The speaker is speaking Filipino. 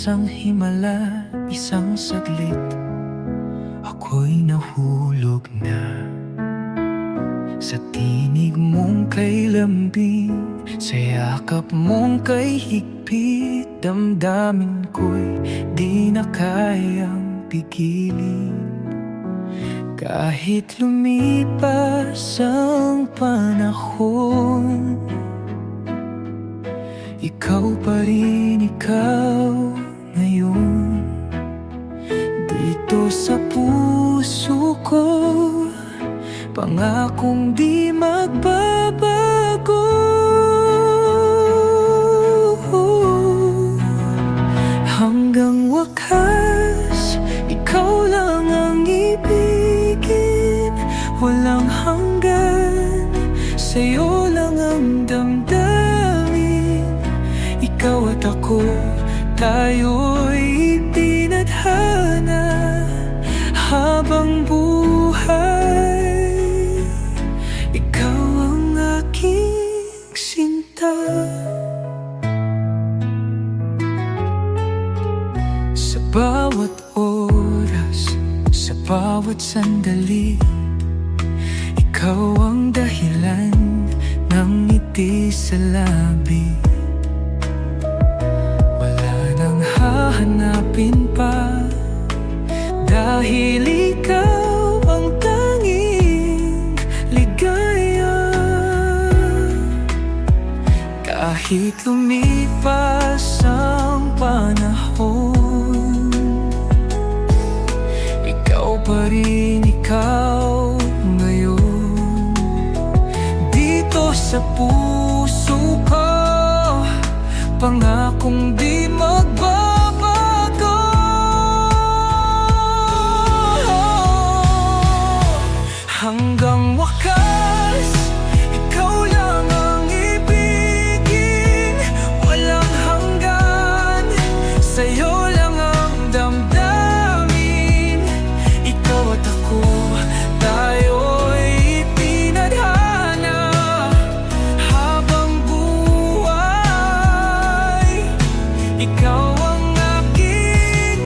ang himala, isang saglit ako'y nahulog na sa tinig mong kay lambing, sa yakap mong kay higpit. Damdamin ko'y di na kayang pigilin. Kahit lumipas ang panahon, ikaw pa rin ikaw ngayon. Dito sa puso ko, pangakong di magbabago. Hanggang wakas, ikaw lang ang ibigin. Walang hanggan, sa'yo lang ang damdamin. Ikaw at ako, tayo'y tinadhana habang buhay. Ikaw ang aking sinta. Sa bawat oras, sa bawat sandali, ikaw ang dahilan ng ngiti sa labi. Wala nang hahanapin pa, dahil ikaw ang tanging ligaya. Kahit lumipas ang panahon, ikaw pa rin ikaw ngayon. Dito sa puso ko, pangakong di